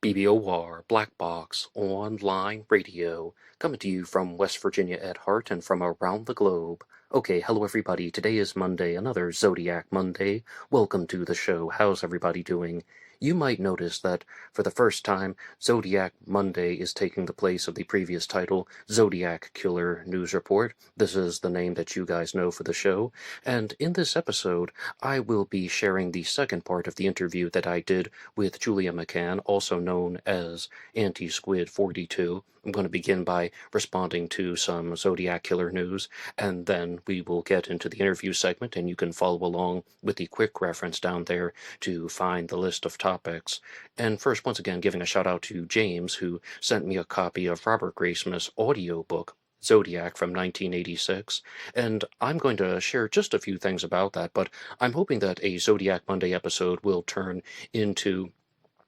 BBOR Black Box Online Radio, coming to you from West Virginia at heart and from around the globe. Okay, hello everybody. Today is Monday, another Zodiac Monday. Welcome to the show. How's everybody doing? You might notice that, for the first time, Zodiac Monday is taking the place of the previous title, Zodiac Killer News Report. This is the name that you guys know for the show, and in this episode, I will be sharing the second part of the interview that I did with Julia McCann, also known as AntiSquid42. I'm going to begin by responding to some Zodiac Killer news, and then we will get into the interview segment, and you can follow along with the quick reference down there to find the list of topics. And first, once again, giving a shout out to James, who sent me a copy of Robert Graysmith's audiobook, Zodiac, from 1986, and I'm going to share just a few things about that, but I'm hoping that a Zodiac Monday episode will turn into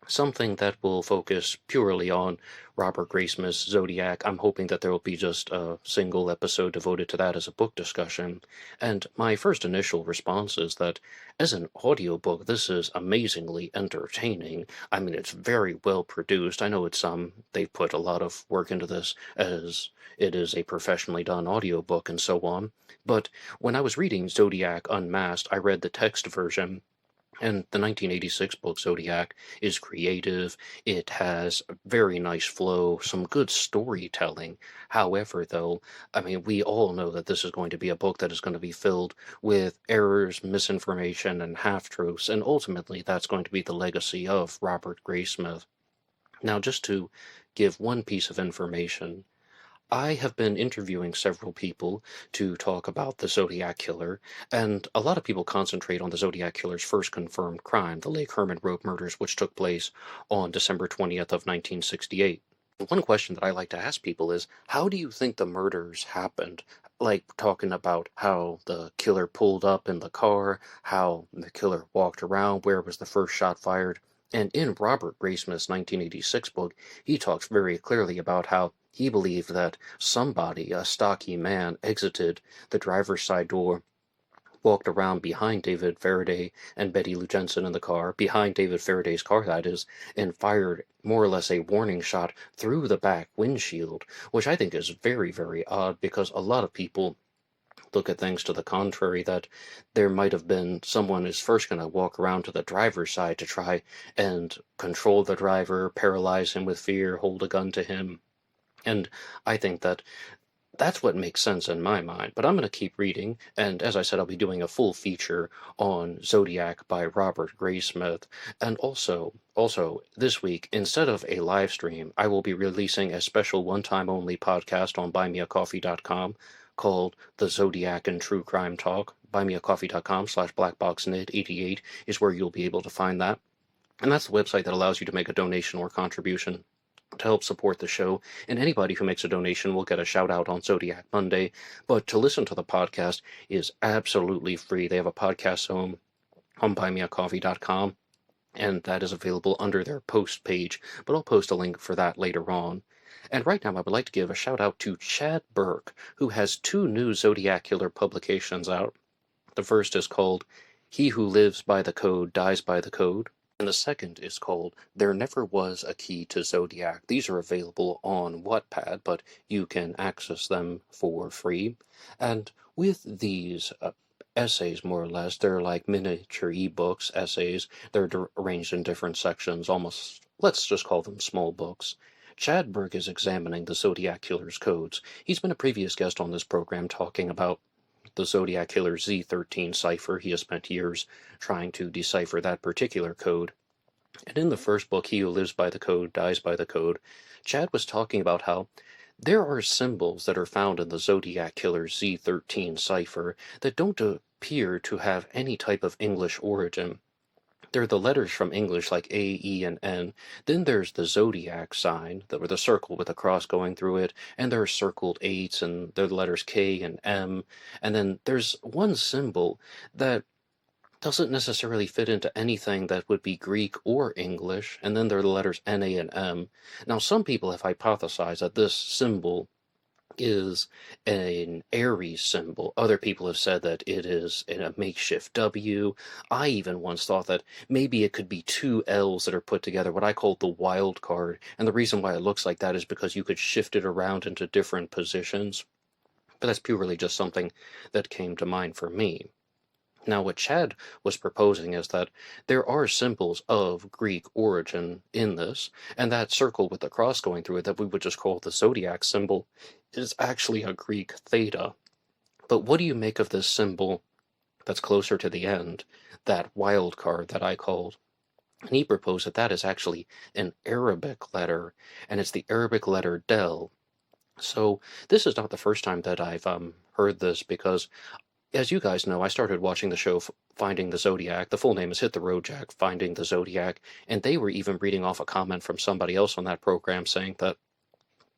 something that will focus purely on Robert Graysmith's Zodiac. I'm hoping that there will be just a single episode devoted to that as a book discussion. And my first initial response is that, as an audiobook, this is amazingly entertaining. I mean, it's very well produced. I know it's they put a lot of work into this, as it is a professionally done audiobook and so on. But when I was reading Zodiac Unmasked, I read the text version. And the 1986 book, Zodiac, is creative. It has a very nice flow, some good storytelling. However, though, I mean, we all know that this is going to be a book that is going to be filled with errors, misinformation, and half-truths, and ultimately that's going to be the legacy of Robert Graysmith. Now, just to give one piece of information, I have been interviewing several people to talk about the Zodiac Killer, and a lot of people concentrate on the Zodiac Killer's first confirmed crime, the Lake Herman Road murders, which took place on December 20th of 1968. One question that I like to ask people is, how do you think the murders happened? Like talking about how the killer pulled up in the car, how the killer walked around, where was the first shot fired. And in Robert Graysmith's 1986 book, he talks very clearly about how he believed that somebody, a stocky man, exited the driver's side door, walked around behind David Faraday and Betty Lou Jensen in the car, behind David Faraday's car, that is, and fired more or less a warning shot through the back windshield, which I think is very, very odd, because a lot of people look at things to the contrary, that there might have been someone who's first going to walk around to the driver's side to try and control the driver, paralyze him with fear, hold a gun to him. And I think that that's what makes sense in my mind. But I'm going to keep reading, and as I said, I'll be doing a full feature on Zodiac by Robert Graysmith. And also this week, instead of a live stream, I will be releasing a special one-time only podcast on BuyMeACoffee.com called The Zodiac and True Crime Talk. BuyMeACoffee.com/BlackBoxNet88 is where you'll be able to find that. And that's the website that allows you to make a donation or contribution to help support the show, and anybody who makes a donation will get a shout out on Zodiac Monday. But to listen to the podcast is absolutely free. They have a podcast home on BuyMeACoffee.com, and that is available under their post page, but I'll post a link for that later on. And right now I would like to give a shout out to Chad Burke, who has two new Zodiac Killer publications out. The first is called He Who Lives by the Code Dies by the Code, and the second is called There Never Was a Key to Zodiac. These are available on Wattpad, but you can access them for free. And with these essays, more or less, they're like miniature ebooks, essays. They're arranged in different sections, almost, let's just call them small books. Chad Burke is examining the Zodiac Killer's codes. He's been a previous guest on this program talking about the Zodiac Killer's Z13 cipher. He has spent years trying to decipher that particular code. And in the first book, He Who Lives by the Code Dies by the Code, Chad was talking about how there are symbols that are found in the Zodiac Killer's Z13 cipher that don't appear to have any type of English origin. There are the letters from English like A, E, and N. Then there's the zodiac sign, with a circle with a cross going through it, and there are circled eights, and there are the letters K and M. And then there's one symbol that doesn't necessarily fit into anything that would be Greek or English, and then there are the letters N, A, and M. Now, some people have hypothesized that this symbol is an Aries symbol. Other people have said that it is in a makeshift W. I even once thought that maybe it could be two L's that are put together, what I call the wild card. And the reason why it looks like that is because you could shift it around into different positions. But that's purely just something that came to mind for me. Now, what Chad was proposing is that there are symbols of Greek origin in this, and that circle with the cross going through it that we would just call the Zodiac symbol is actually a Greek theta. But what do you make of this symbol that's closer to the end, that wild card that I called? And he proposed that that is actually an Arabic letter, and it's the Arabic letter Del. So this is not the first time that I've heard this, because as you guys know, I started watching the show Finding the Zodiac. The full name is Hit the Road Jack, Finding the Zodiac. And they were even reading off a comment from somebody else on that program saying that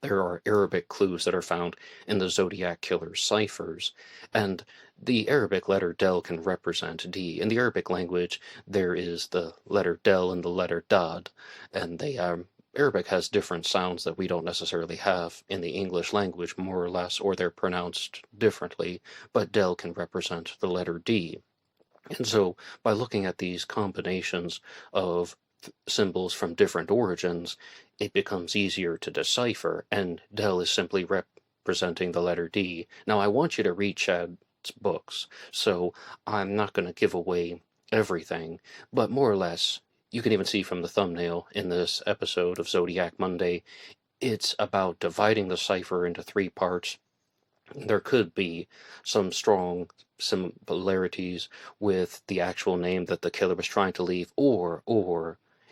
there are Arabic clues that are found in the Zodiac killer's ciphers. And the Arabic letter Del can represent D. In the Arabic language, there is the letter Del and the letter Dad. And they Arabic has different sounds that we don't necessarily have in the English language, more or less, or they're pronounced differently, but Del can represent the letter D. And so, by looking at these combinations of symbols from different origins, it becomes easier to decipher, and Del is simply representing the letter D. Now, I want you to read Chad's books, so I'm not going to give away everything, but more or less, you can even see from the thumbnail in this episode of Zodiac Monday, it's about dividing the cipher into three parts. There could be some strong similarities with the actual name that the killer was trying to leave, or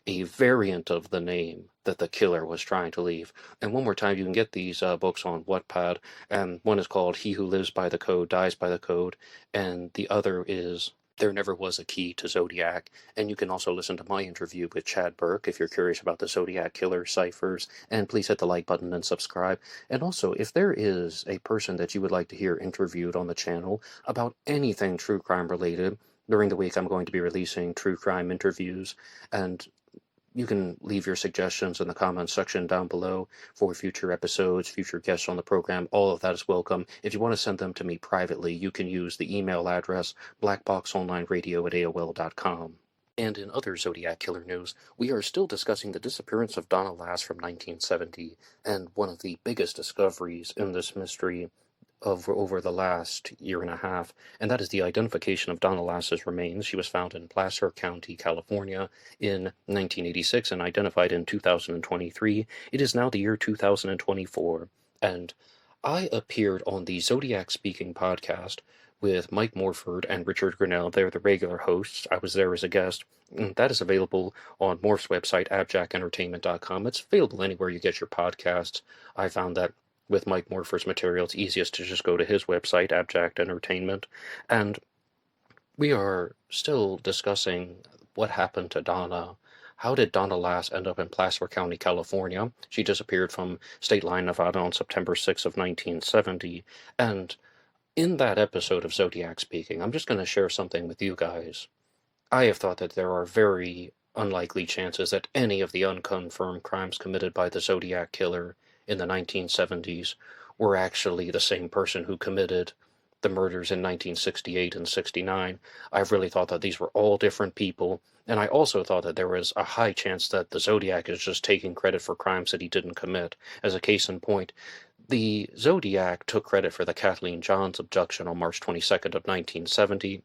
a variant of the name that the killer was trying to leave. And one more time, you can get these books on Wattpad, and one is called He Who Lives by the Code Dies by the Code, and the other is There Never Was a Key to Zodiac. And you can also listen to my interview with Chad Burke if you're curious about the Zodiac Killer ciphers. And please hit the like button and subscribe. And also, if there is a person that you would like to hear interviewed on the channel about anything true crime related, during the week I'm going to be releasing true crime interviews, and you can leave your suggestions in the comments section down below for future episodes, future guests on the program. All of that is welcome. If you want to send them to me privately, you can use the email address BlackBoxOnlineRadio@AOL.com. And in other Zodiac Killer news, we are still discussing the disappearance of Donna Lass from 1970, and one of the biggest discoveries in this mystery of over the last year and a half, and that is the identification of Donna Lass's remains. She was found in Placer County, California in 1986 and identified in 2023. It is now the year 2024, and I appeared on the Zodiac Speaking podcast with Mike Morford and Richard Grinnell. They're the regular hosts. I was there as a guest. That is available on Morph's website, abjackentertainment.com. It's available anywhere you get your podcasts. I found that with Mike Morford's material, it's easiest to just go to his website, Abject Entertainment. And we are still discussing what happened to Donna. How did Donna Lass end up in Placer County, California? She disappeared from State Line, Nevada on September 6th of 1970. And in that episode of Zodiac Speaking, I'm just going to share something with you guys. I have thought that there are very unlikely chances that any of the unconfirmed crimes committed by the Zodiac Killer in the 1970s were actually the same person who committed the murders in 1968 and 69. I've really thought that these were all different people, and I also thought that there was a high chance that the Zodiac is just taking credit for crimes that he didn't commit. As a case in point, the Zodiac took credit for the Kathleen Johns abduction on March 22nd of 1970.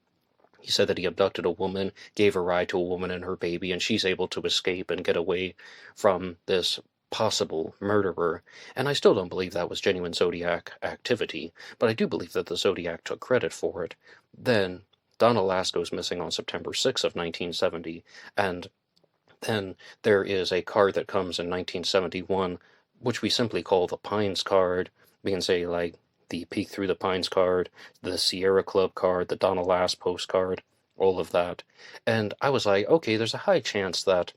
He said that he abducted a woman, gave a ride to a woman and her baby, and she's able to escape and get away from this possible murderer. And I still don't believe that was genuine Zodiac activity, but I do believe that the Zodiac took credit for it. Then Donna Lass goes missing on September 6th of 1970, and then there is a card that comes in 1971, which we simply call the Pines card. We can say, like, the Peek Through the Pines card, the Sierra Club card, the Donna Lass postcard, all of that. And I was like, okay, there's a high chance that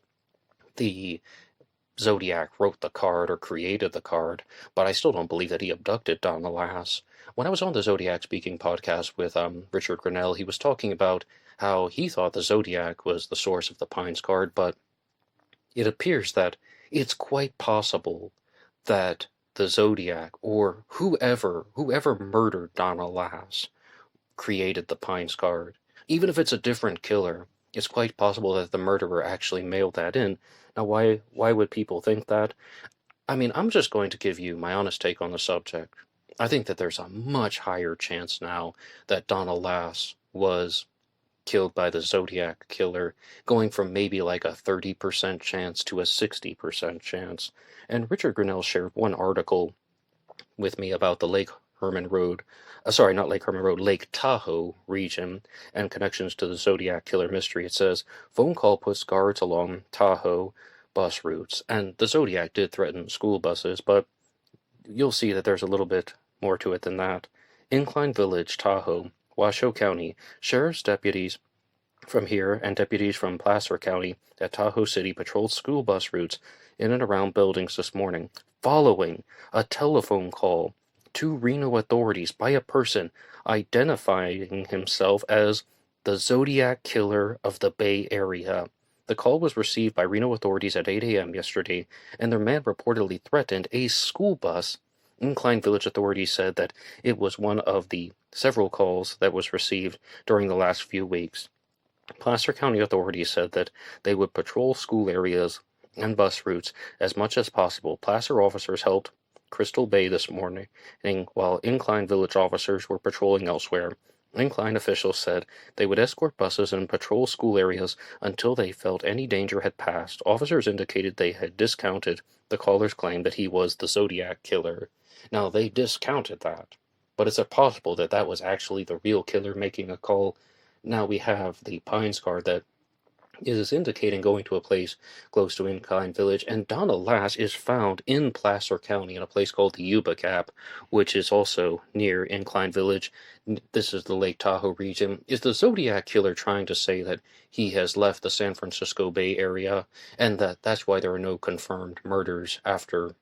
the Zodiac wrote the card or created the card, but I still don't believe that he abducted Donna Lass. When I was on the Zodiac Speaking podcast with Richard Grinnell, he was talking about how he thought the Zodiac was the source of the Pines card, but it appears that it's quite possible that the Zodiac or whoever murdered Donna Lass created the Pines card. Even if it's a different killer, it's quite possible that the murderer actually mailed that in. Now, why would people think that? I mean, I'm just going to give you my honest take on the subject. I think that there's a much higher chance now that Donna Lass was killed by the Zodiac killer, going from maybe like a 30% chance to a 60% chance. And Richard Grinnell shared one article with me about the Lake Herman Road, not Lake Herman Road, Lake Tahoe region and connections to the Zodiac killer mystery. It says, phone call puts guards along Tahoe bus routes. And the Zodiac did threaten school buses, but you'll see that there's a little bit more to it than that. Incline Village, Tahoe, Washoe County, sheriff's deputies from here and deputies from Placer County at Tahoe City patrolled school bus routes in and around buildings this morning, following a telephone call to Reno authorities by a person identifying himself as the Zodiac killer of the Bay Area. The call was received by Reno authorities at 8 a.m. yesterday, and their man reportedly threatened a school bus. Incline Village authorities said that it was one of the several calls that was received during the last few weeks. Placer County authorities said that they would patrol school areas and bus routes as much as possible. Placer officers helped Crystal Bay this morning, while Incline Village officers were patrolling elsewhere. Incline officials said they would escort buses and patrol school areas until they felt any danger had passed. Officers indicated they had discounted the caller's claim that he was the Zodiac killer. Now, they discounted that, but is it possible that that was actually the real killer making a call? Now we have the Pines card that is indicating going to a place close to Incline Village, and Donna Lass is found in Placer County in a place called the Yuba Gap, which is also near Incline Village. This is the Lake Tahoe region. Is the Zodiac killer trying to say that he has left the San Francisco Bay Area, and that's why there are no confirmed murders after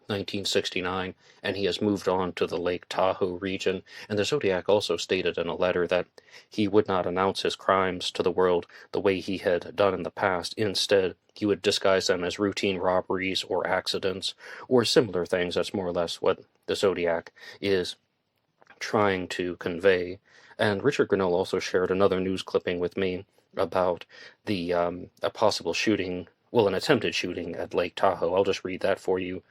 1969, and he has moved on to the Lake Tahoe region? And the Zodiac also stated in a letter that he would not announce his crimes to the world the way he had done in the past. Instead, he would disguise them as routine robberies or accidents or similar things. That's more or less what the Zodiac is trying to convey. And Richard Grinnell also shared another news clipping with me about the a possible shooting, an attempted shooting at Lake Tahoe. I'll just read that for you.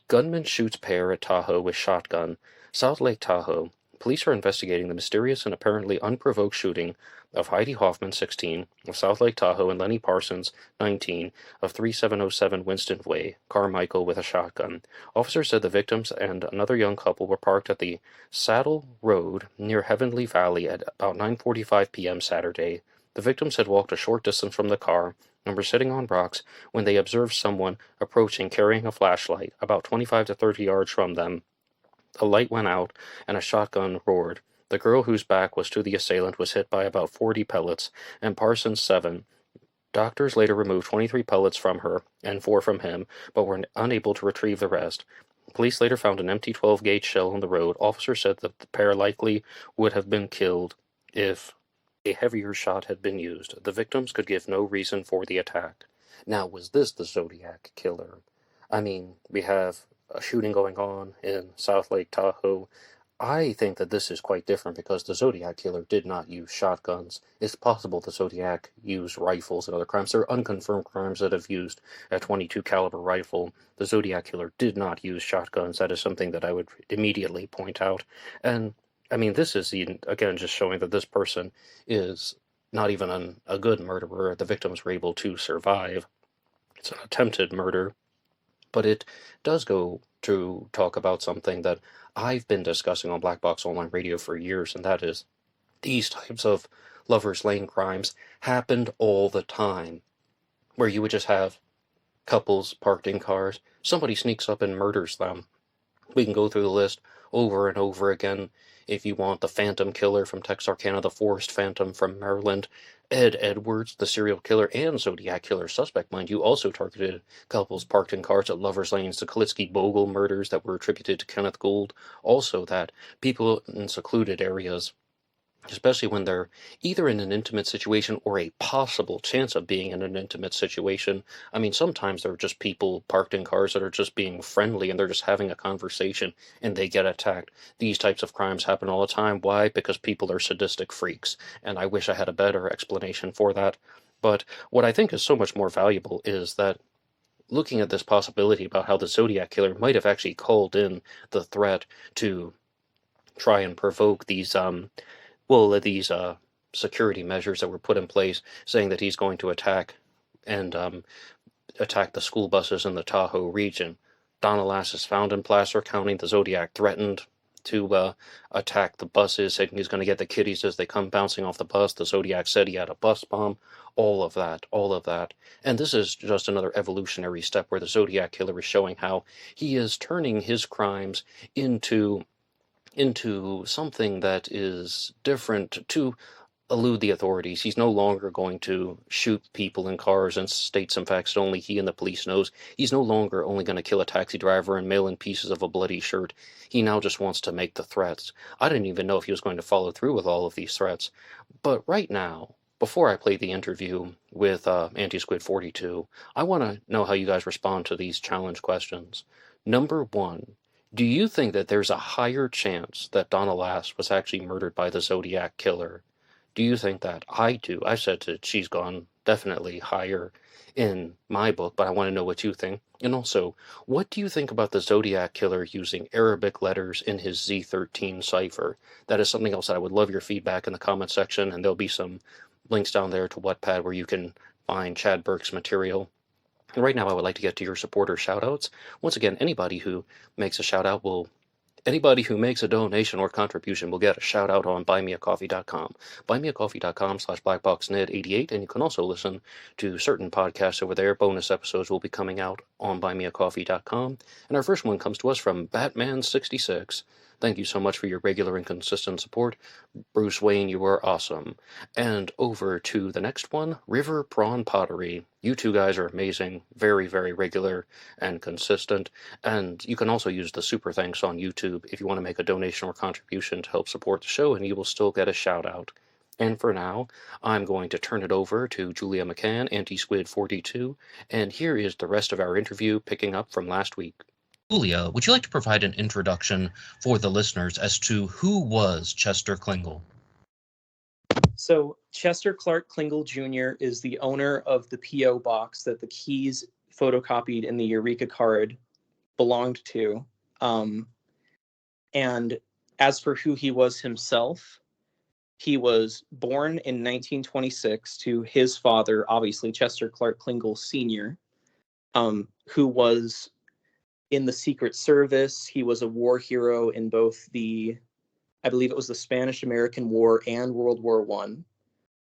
Gunman shoots pair at Tahoe with shotgun. South Lake Tahoe. Police are investigating the mysterious and apparently unprovoked shooting of Heidi Hoffman, 16, of South Lake Tahoe, and Lenny Parsons, 19, of 3707 Winston Way, Carmichael, with a shotgun. Officers said the victims and another young couple were parked at the Saddle Road near Heavenly Valley at about 9:45 p.m. Saturday. The victims had walked a short distance from the car and were sitting on rocks when they observed someone approaching carrying a flashlight about 25 to 30 yards from them. The light went out and a shotgun roared. The girl whose back was to the assailant was hit by about 40 pellets, and Parsons 7. Doctors later removed 23 pellets from her and 4 from him, but were unable to retrieve the rest. Police later found an empty 12-gauge shell on the road. Officers said that the pair likely would have been killed if a heavier shot had been used. The victims could give no reason for the attack. Now, was this the Zodiac killer? I mean, we have a shooting going on in South Lake Tahoe. I think that this is quite different because the Zodiac killer did not use shotguns. It's possible the Zodiac used rifles and other crimes. There are unconfirmed crimes that have used a .22 caliber rifle. The Zodiac killer did not use shotguns. That is something that I would immediately point out. And I mean, this is, again, just showing that this person is not even a good murderer. The victims were able to survive. It's an attempted murder. But it does go to talk about something that I've been discussing on Black Box Online Radio for years, and that is these types of lovers' lane crimes happened all the time, where you would just have couples parked in cars, somebody sneaks up and murders them. We can go through the list over and over again. If you want, the Phantom Killer from Texarkana, the Forest Phantom from Maryland, Ed Edwards, the serial killer and Zodiac killer suspect, mind you, also targeted couples parked in cars at lovers' lanes. The Kalitsky-Bogle murders that were attributed to Kenneth Gould, also that people in secluded areas especially when they're either in an intimate situation or a possible chance of being in an intimate situation. I mean, sometimes there are just people parked in cars that are just being friendly and they're just having a conversation and they get attacked. These types of crimes happen all the time. Why? Because people are sadistic freaks. And I wish I had a better explanation for that. But what I think is so much more valuable is that looking at this possibility about how the Zodiac killer might have actually called in the threat to try and provoke these security measures that were put in place, saying that he's going to and attack the school buses in the Tahoe region. Donna Lass is found in Placer County. The Zodiac threatened to attack the buses, saying he's going to get the kiddies as they come bouncing off the bus. The Zodiac said he had a bus bomb. All of that, all of that. And this is just another evolutionary step where the Zodiac killer is showing how he is turning his crimes into something that is different to elude the authorities. He's no longer going to shoot people in cars and state some facts that only he and the police knows. He's no longer only going to kill a taxi driver and mail in pieces of a bloody shirt. He now just wants to make the threats. I didn't even know if he was going to follow through with all of these threats. But right now, before I play the interview with AntiSquid42, I want to know how you guys respond to these challenge questions. Number one, do you think that there's a higher chance that Donna Lass was actually murdered by the Zodiac killer? Do you think that? I do. I said that she's gone definitely higher in my book, but I want to know what you think. And also, what do you think about the Zodiac killer using Arabic letters in his Z13 cipher? That is something else that I would love your feedback in the comment section, and there'll be some links down there to Wattpad where you can find Chad Burke's material. And right now I would like to get to your supporter shoutouts. Once again, anybody who makes a donation or contribution will get a shout out on BuyMeACoffee.com. BuyMeACoffee.com/BlackBoxNed88, and you can also listen to certain podcasts over there. Bonus episodes will be coming out on BuyMeACoffee.com. And our first one comes to us from Batman66. Thank you so much for your regular and consistent support. Bruce Wayne, you are awesome. And over to the next one, River Prawn Pottery. You two guys are amazing, very, very regular and consistent. And you can also use the super thanks on YouTube if you want to make a donation or contribution to help support the show, and you will still get a shout out. And for now, I'm going to turn it over to Julia McCann, AntiSquid42, and here is the rest of our interview picking up from last week. Julia, would you like to provide an introduction for the listeners as to who was Chester Klingel? So Chester Clark Klingel Jr. is the owner of the P.O. box that the keys photocopied in the Eureka card belonged to. And as for who he was himself, he was born in 1926 to his father, obviously Chester Clark Klingel Sr., who was in the Secret Service. He was a war hero in both I believe it was the Spanish-American War and World War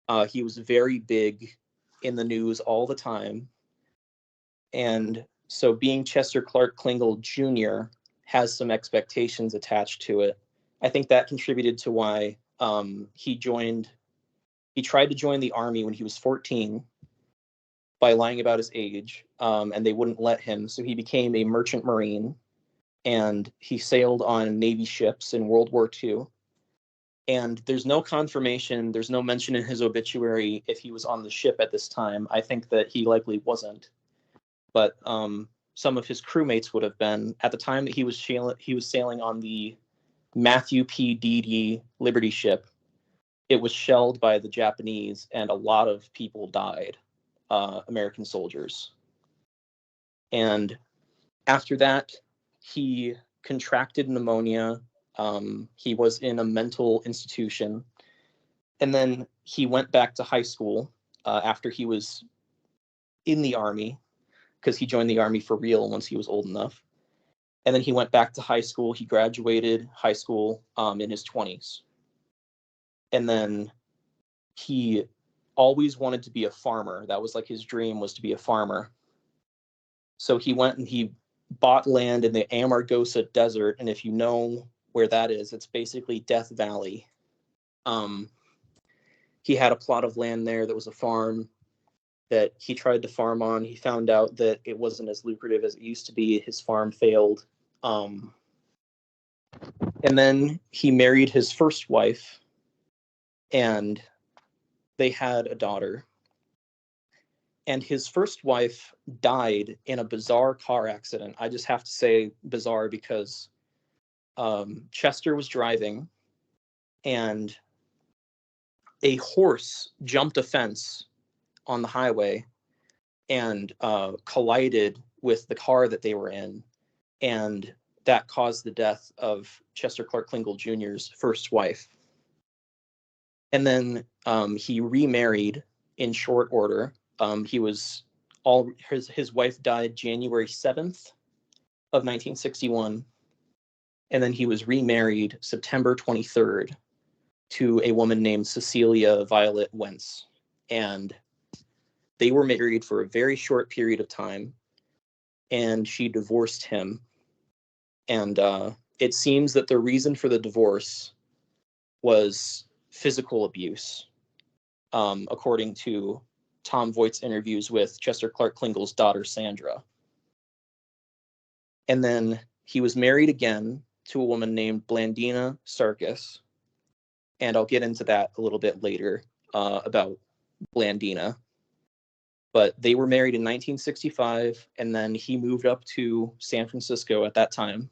I. He was very big in the news all the time. And so being Chester Clark Klingel Jr. has some expectations attached to it. I think that contributed to why he tried to join the Army when he was 14 by lying about his age, and they wouldn't let him. So he became a merchant marine, and he sailed on Navy ships in World War II. And there's no confirmation, there's no mention in his obituary if he was on the ship at this time. I think that he likely wasn't. But some of his crewmates would have been. At the time that he was sailing on the Matthew P. Deedy Liberty ship, it was shelled by the Japanese, and a lot of people died, American soldiers. And after that, he contracted pneumonia. He was in a mental institution. And then he went back to high school after he was in the Army, because he joined the Army for real once he was old enough. And then he went back to high school. He graduated high school in his 20s. And then he always wanted to be a farmer. That was like his dream, was to be a farmer. So he went and he bought land in the Amargosa Desert. And if you know where that is, it's basically Death Valley. He had a plot of land there that was a farm that he tried to farm on. He found out that it wasn't as lucrative as it used to be. His farm failed. And then he married his first wife, and they had a daughter. And his first wife died in a bizarre car accident. I just have to say bizarre because Chester was driving and a horse jumped a fence on the highway and collided with the car that they were in. And that caused the death of Chester Clark Klingel Jr.'s first wife. And then he remarried in short order. His wife died January 7th of 1961. And then he was remarried September 23rd to a woman named Cecilia Violet Wentz. And they were married for a very short period of time, and she divorced him. And it seems that the reason for the divorce was physical abuse, according to Tom Voigt's interviews with Chester Clark Klingel's daughter, Sandra. And then he was married again to a woman named Blandina Sarkis. And I'll get into that a little bit later about Blandina. But they were married in 1965, and then he moved up to San Francisco at that time.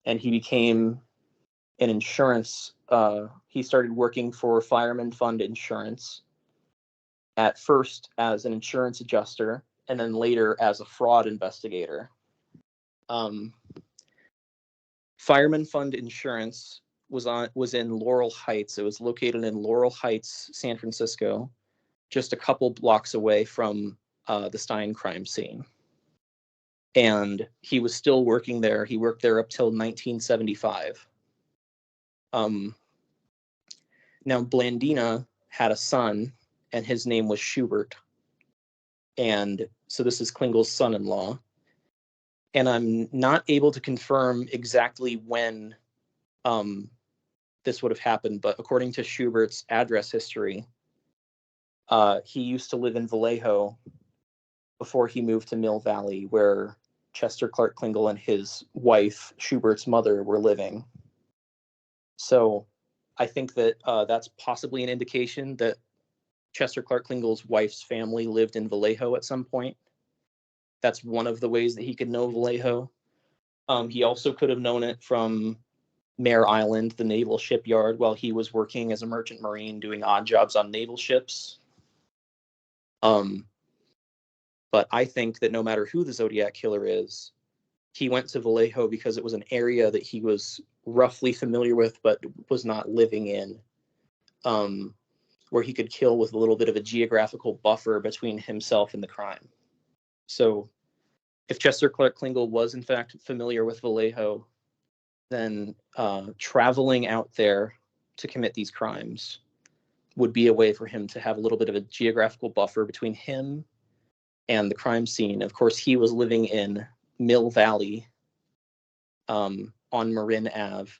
And he became an insurance, he started working for Fireman Fund Insurance, at first as an insurance adjuster, and then later as a fraud investigator. Fireman Fund Insurance was in Laurel Heights. It was located in Laurel Heights, San Francisco, just a couple blocks away from the Stein crime scene. And he was still working there. He worked there up till 1975. Now, Blandina had a son, and his name was Schubert. And so this is Klingel's son-in-law. And I'm not able to confirm exactly when this would have happened, but according to Schubert's address history, he used to live in Vallejo before he moved to Mill Valley, where Chester Clark Klingel and his wife, Schubert's mother, were living. So I think that that's possibly an indication that Chester Clark Klingel's wife's family lived in Vallejo at some point. That's one of the ways that he could know Vallejo. He also could have known it from Mare Island, the naval shipyard, while he was working as a merchant marine doing odd jobs on naval ships. But I think that no matter who the Zodiac killer is, he went to Vallejo because it was an area that he was roughly familiar with, but was not living in, where he could kill with a little bit of a geographical buffer between himself and the crime. So if Chester Clark Klingel was in fact familiar with Vallejo, then traveling out there to commit these crimes would be a way for him to have a little bit of a geographical buffer between him and the crime scene. Of course, he was living in Mill Valley on Marin Ave,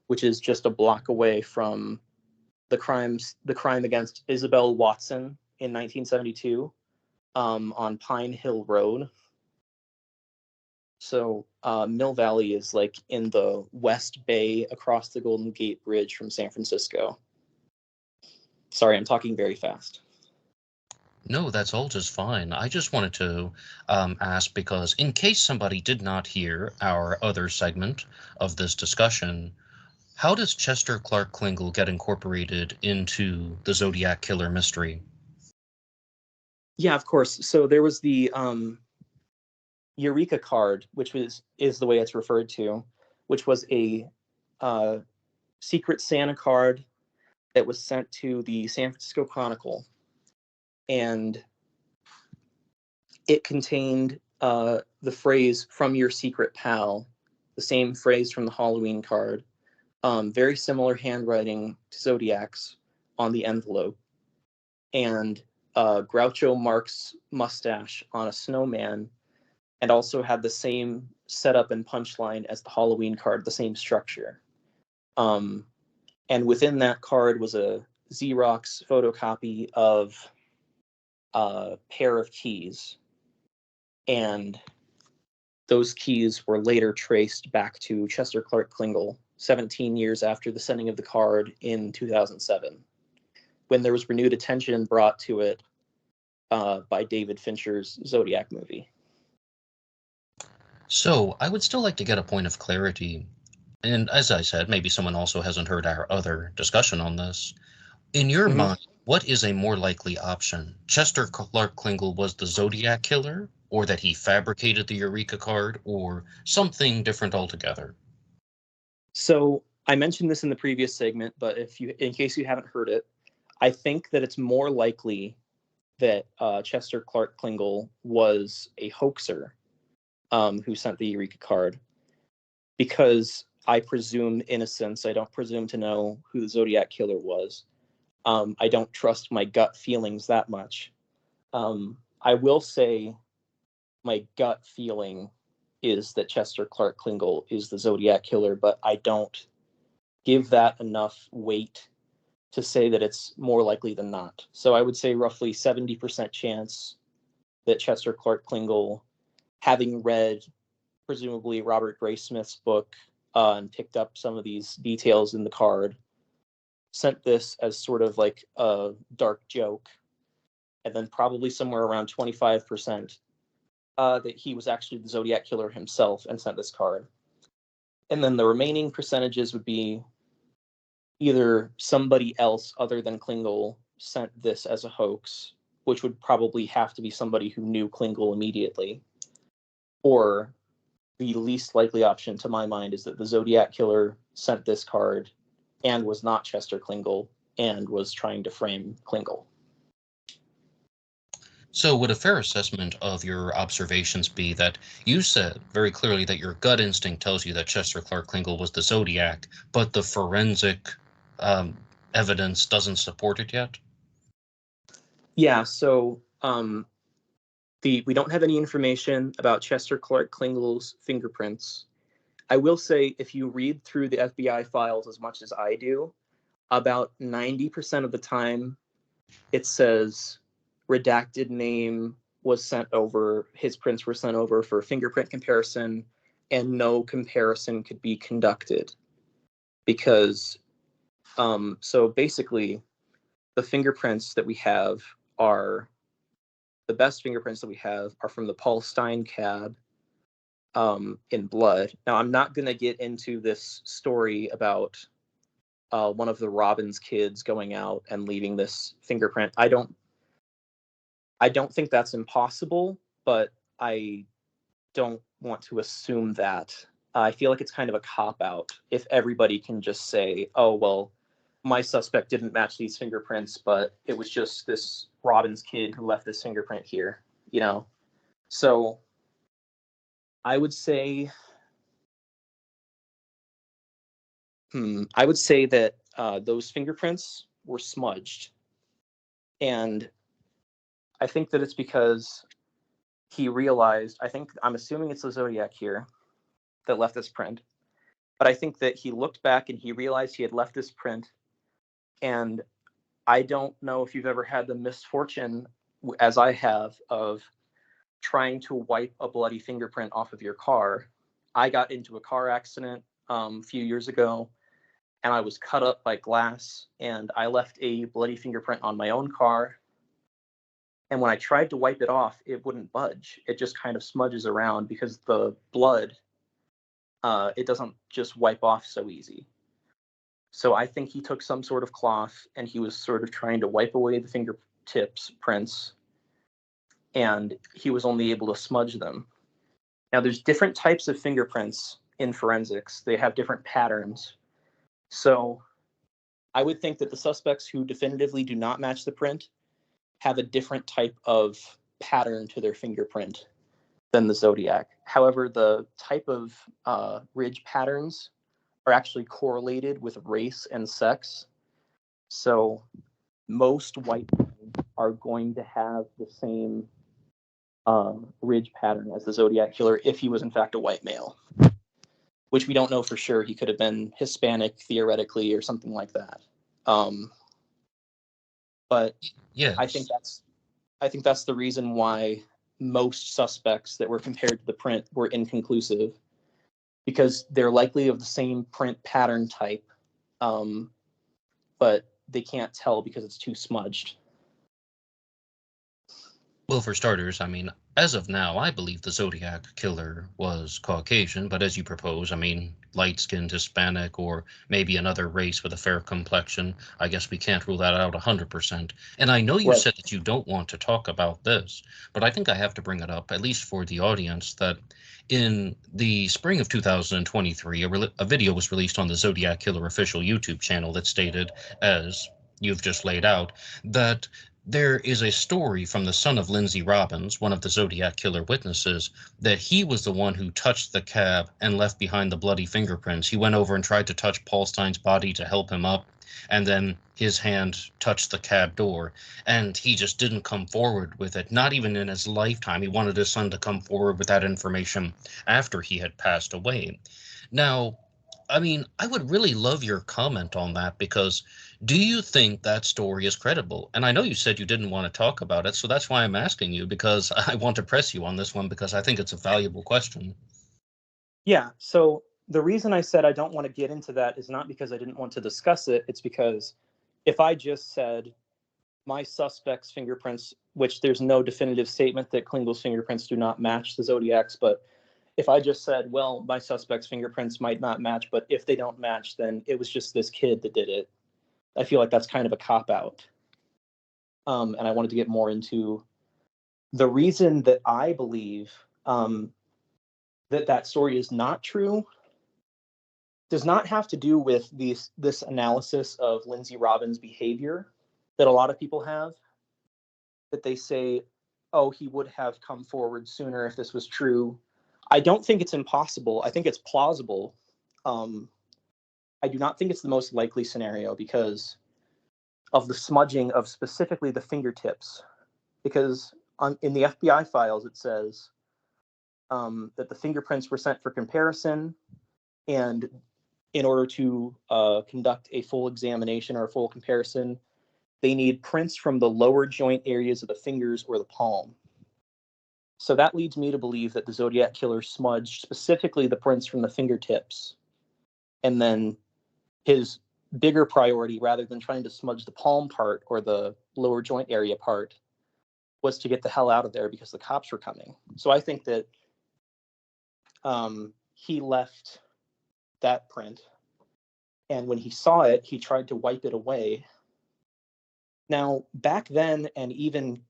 which is just a block away from the crime against Isabel Watson in 1972 on Pine Hill Road. So Mill Valley is like in the West Bay across the Golden Gate Bridge from San Francisco. Sorry, I'm talking very fast. No, that's all just fine. I just wanted to ask because in case somebody did not hear our other segment of this discussion, how does Chester Clark Klingel get incorporated into the Zodiac Killer mystery? Yeah, of course. So there was the Eureka card, which is the way it's referred to, which was a Secret Santa card that was sent to the San Francisco Chronicle. And it contained the phrase, "From your secret pal," the same phrase from the Halloween card. Very similar handwriting to Zodiac's on the envelope. And Groucho Marx's mustache on a snowman, and also had the same setup and punchline as the Halloween card, the same structure. And within that card was a Xerox photocopy of a pair of keys. And those keys were later traced back to Chester Clark Klingel 17 years after the sending of the card in 2007. when there was renewed attention brought to it by David Fincher's Zodiac movie. So, I would still like to get a point of clarity. And as I said, maybe someone also hasn't heard our other discussion on this. In your mind, what is a more likely option? Chester Clark Klingel was the Zodiac killer, or that he fabricated the Eureka card, or something different altogether? So I mentioned this in the previous segment, but in case you haven't heard it, I think that it's more likely that Chester Clark Klingel was a hoaxer who sent the Eureka card, because I presume innocence. I don't presume to know who the Zodiac killer was. I don't trust my gut feelings that much. I will say my gut feeling is that Chester Clark Klingel is the Zodiac killer, but I don't give that enough weight to say that it's more likely than not. So I would say roughly 70% chance that Chester Clark Klingel, having read presumably Robert Graysmith's book and picked up some of these details in the card, sent this as sort of like a dark joke, and then probably somewhere around 25% that he was actually the Zodiac killer himself and sent this card. And then the remaining percentages would be either somebody else other than Klingel sent this as a hoax, which would probably have to be somebody who knew Klingel immediately, or the least likely option to my mind is that the Zodiac killer sent this card and was not Chester Klingel and was trying to frame Klingel. So would a fair assessment of your observations be that you said very clearly that your gut instinct tells you that Chester Clark Klingel was the Zodiac, but the forensic evidence doesn't support it yet? Yeah, so we don't have any information about Chester Clark Klingel's fingerprints. I will say, if you read through the FBI files as much as I do, about 90% of the time it says redacted name was sent over, his prints were sent over for fingerprint comparison, and no comparison could be conducted. Because, so basically, the fingerprints that we have are, the best fingerprints that we have are from the Paul Stein cab in blood. Now, I'm not going to get into this story about one of the Robbins kids going out and leaving this fingerprint. I don't think that's impossible, but I don't want to assume that. I feel like it's kind of a cop-out if everybody can just say, oh, well, my suspect didn't match these fingerprints, but it was just this Robbins kid who left this fingerprint here, you know? So I would say, that those fingerprints were smudged. And I think that it's because he realized, I'm assuming it's the Zodiac here that left this print, but I think that he looked back and he realized he had left this print. And I don't know if you've ever had the misfortune, as I have, of trying to wipe a bloody fingerprint off of your car. I got into a car accident a few years ago, and I was cut up by glass, and I left a bloody fingerprint on my own car. And when I tried to wipe it off, it wouldn't budge. It just kind of smudges around because the blood, it doesn't just wipe off so easy. So I think he took some sort of cloth and he was sort of trying to wipe away the fingertips prints, and he was only able to smudge them. Now, there's different types of fingerprints in forensics. They have different patterns. So I would think that the suspects who definitively do not match the print have a different type of pattern to their fingerprint than the Zodiac. However, the type of ridge patterns are actually correlated with race and sex. So most white men are going to have the same ridge pattern as the Zodiac killer if he was in fact a white male, which we don't know for sure. He could have been Hispanic theoretically or something like that. But yes. I think that's the reason why most suspects that were compared to the print were inconclusive, because they're likely of the same print pattern type, but they can't tell because it's too smudged. Well, for starters, I mean, as of now, I believe the Zodiac killer was Caucasian, but as you propose, I mean, light-skinned Hispanic or maybe another race with a fair complexion, I guess we can't rule that out 100%. And I know you Right. said that you don't want to talk about this, but I think I have to bring it up, at least for the audience, that in the spring of 2023, a video was released on the Zodiac Killer official YouTube channel that stated, as you've just laid out, that there is a story from the son of Lindsay Robbins, one of the Zodiac Killer witnesses, that he was the one who touched the cab and left behind the bloody fingerprints. He went over and tried to touch Paul Stein's body to help him up, and then his hand touched the cab door, and he just didn't come forward with it, not even in his lifetime. He wanted his son to come forward with that information after he had passed away. Now, I mean, I would really love your comment on that, because do you think that story is credible? And I know you said you didn't want to talk about it, so that's why I'm asking you, because I want to press you on this one, because I think it's a valuable question. Yeah, so the reason I said I don't want to get into that is not because I didn't want to discuss it. It's because if I just said my suspect's fingerprints, which there's no definitive statement that Klingel's fingerprints do not match the Zodiac's, but if I just said, well, my suspect's fingerprints might not match, but if they don't match, then it was just this kid that did it, I feel like that's kind of a cop-out. And I wanted to get more into the reason that I believe that story is not true does not have to do with this analysis of Lindsay Robbins' behavior that a lot of people have, that they say, oh, he would have come forward sooner if this was true. I don't think it's impossible. I think it's plausible. I do not think it's the most likely scenario because of the smudging of specifically the fingertips. Because in the FBI files, it says that the fingerprints were sent for comparison, and in order to conduct a full examination or a full comparison, they need prints from the lower joint areas of the fingers or the palm. So that leads me to believe that the Zodiac killer smudged specifically the prints from the fingertips. And then his bigger priority, rather than trying to smudge the palm part or the lower joint area part, was to get the hell out of there because the cops were coming. So I think that he left that print, and when he saw it, he tried to wipe it away. Now, back then, and even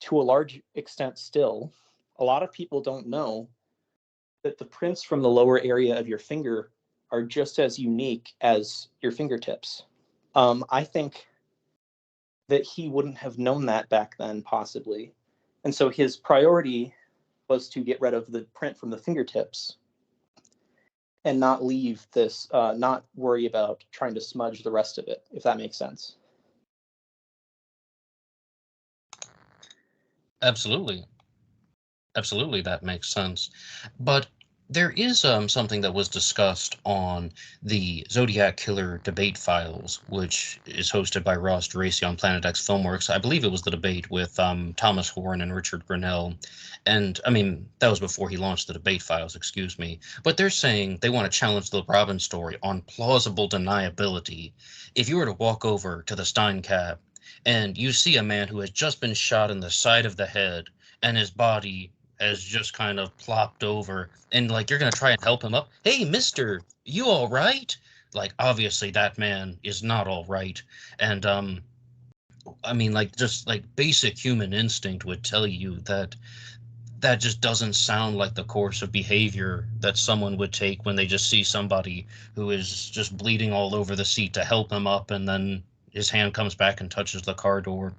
to a large extent still, a lot of people don't know that the prints from the lower area of your finger are just as unique as your fingertips. I think that he wouldn't have known that back then, possibly. And so his priority was to get rid of the print from the fingertips and not leave this, not worry about trying to smudge the rest of it, if that makes sense. Absolutely. Absolutely, that makes sense. But there is something that was discussed on the Zodiac Killer debate files, which is hosted by Ross Geraci on Planet X Filmworks. I believe it was the debate with Thomas Horn and Richard Grinnell. And, I mean, that was before he launched the debate files, excuse me. But they're saying they want to challenge the Robbins story on plausible deniability. If you were to walk over to the Stein cab and you see a man who has just been shot in the side of the head and his body has just kind of plopped over, and like you're gonna try and help him up. Hey, mister, you all right? Like, obviously that man is not all right. And I mean, like, just like basic human instinct would tell you that that just doesn't sound like the course of behavior that someone would take when they just see somebody who is just bleeding all over the seat to help him up, and then his hand comes back and touches the car door.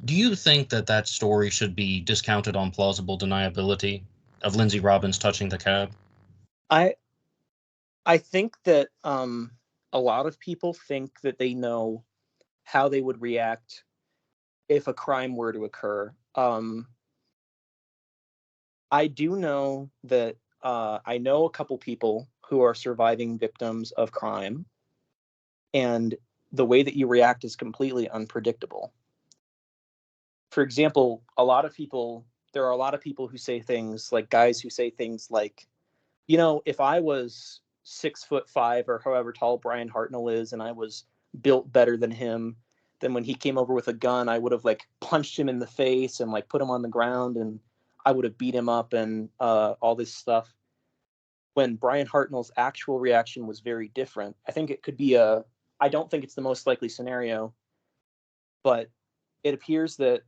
Do you think that that story should be discounted on plausible deniability of Lindsay Robbins touching the cab? I think that a lot of people think that they know how they would react if a crime were to occur. I do know that I know a couple people who are surviving victims of crime, and the way that you react is completely unpredictable. For example, there are a lot of people who say things like, guys who say things like, you know, if I was 6'5" or however tall Brian Hartnell is, and I was built better than him. Then when he came over with a gun, I would have like punched him in the face and like put him on the ground, and I would have beat him up and all this stuff. When Brian Hartnell's actual reaction was very different. I think it could be I don't think it's the most likely scenario, but it appears that